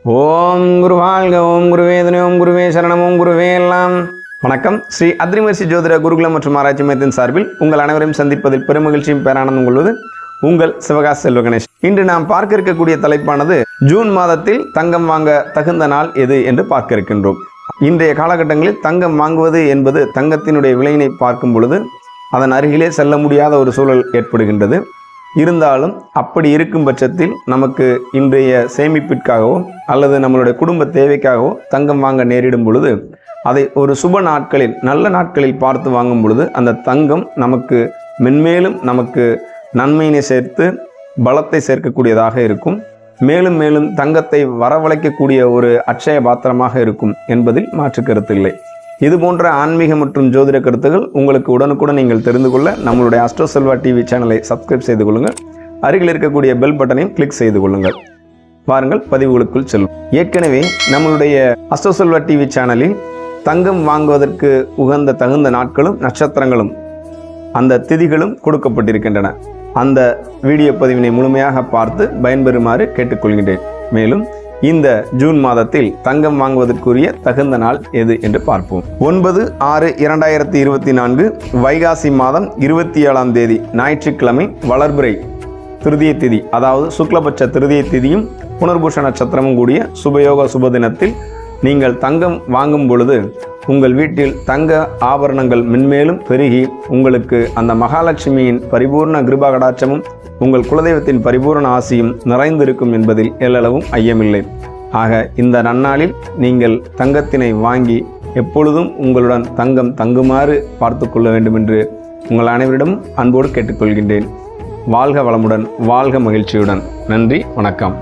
ஓம் குரு வாழ்க, ஓம் குருவே துணை, ஓம் குருவே சரணம், ஓம் குருவே எல்லாம். வணக்கம். ஸ்ரீ அத்ரி மகரிஷி ஜோதிட குருகுலம் மற்றும் ஆராய்ச்சி மையத்தின் சார்பில் உங்கள் அனைவரையும் சந்திப்பதில் பெருமகிழ்ச்சியும் பேரானந்தம் கொள்வது உங்கள் சிவகாசி செல்வ கணேஷ். இன்று நாம் பார்க்க இருக்கக்கூடிய தலைப்பானது ஜூன் மாதத்தில் தங்கம் வாங்க தகுந்த நாள் எது என்று பார்க்க இருக்கின்றோம். இன்றைய காலகட்டங்களில் தங்கம் வாங்குவது என்பது தங்கத்தினுடைய விலையினை பார்க்கும் பொழுது அதன் அருகிலே செல்ல முடியாத ஒரு சூழல் ஏற்படுகின்றது. இருந்தாலும் அப்படி இருக்கும் பட்சத்தில் நமக்கு இன்றைய சேமிப்பிற்காகவோ அல்லது நம்மளுடைய குடும்ப தேவைக்காகவோ தங்கம் வாங்க நேரிடும் பொழுது அதை ஒரு சுப நாட்களில், நல்ல நாட்களில் பார்த்து வாங்கும் பொழுது அந்த தங்கம் நமக்கு மென்மேலும் நமக்கு நன்மையினை சேர்த்து பலத்தை சேர்க்கக்கூடியதாக இருக்கும். மேலும் மேலும் தங்கத்தை வரவழைக்கக்கூடிய ஒரு அட்சய பாத்திரமாக இருக்கும் என்பதில் மாற்று கருத்து இல்லை. இது போன்ற ஆன்மீக மற்றும் ஜோதிட கருத்துகள் உங்களுக்கு உடனுக்குடன் நீங்கள் தெரிந்து கொள்ள நம்மளுடைய அஸ்ட்ரோ செல்வா டிவி சேனலை சப்ஸ்கிரைப் செய்து கொள்ளுங்கள். அருகில் இருக்கக்கூடிய பெல் பட்டனையும் கிளிக் செய்து கொள்ளுங்கள். வாருங்கள் பதிவுகளுக்குள் செல்லும். ஏற்கனவே நம்மளுடைய அஸ்ட்ரோ செல்வா டிவி சேனலில் தங்கம் வாங்குவதற்கு உகந்த தகுந்த நாட்களும் நட்சத்திரங்களும் அந்த திதிகளும் கொடுக்கப்பட்டிருக்கின்றன. அந்த வீடியோ பதிவினை முழுமையாக பார்த்து பயன்பெறுமாறு கேட்டுக்கொள்கின்றேன். மேலும் இந்த ஜூன் மாதத்தில் தங்கம் வாங்குவதற்குரிய தகுந்த நாள் எது என்று பார்ப்போம். 9/6/2024 வைகாசி மாதம் 27ஆம் தேதி ஞாயிற்றுக்கிழமை வளர்பிறை திருதியை திதி, அதாவது சுக்லபட்ச திருதியை திதியும் புனர்பூஷ நட்சத்திரமும் கூடிய சுபயோக சுபதினத்தில் நீங்கள் தங்கம் வாங்கும் பொழுது உங்கள் வீட்டில் தங்க ஆபரணங்கள் மென்மேலும் பெருகி உங்களுக்கு அந்த மகாலட்சுமியின் பரிபூர்ண கிருபா கடாட்சமும் உங்கள் குலதெய்வத்தின் பரிபூர்ண ஆசியும் நிறைந்திருக்கும் என்பதில் எல்லளவும் ஐயமில்லை. ஆக இந்த நன்னாளில் நீங்கள் தங்கத்தினை வாங்கி எப்பொழுதும் உங்களுடன் தங்கம் தங்குமாறு பார்த்து கொள்ள வேண்டும் என்று உங்கள் அனைவரிடம் அன்போடு கேட்டுக்கொள்கின்றேன். வாழ்க வளமுடன், வாழ்க மகிழ்ச்சியுடன். நன்றி, வணக்கம்.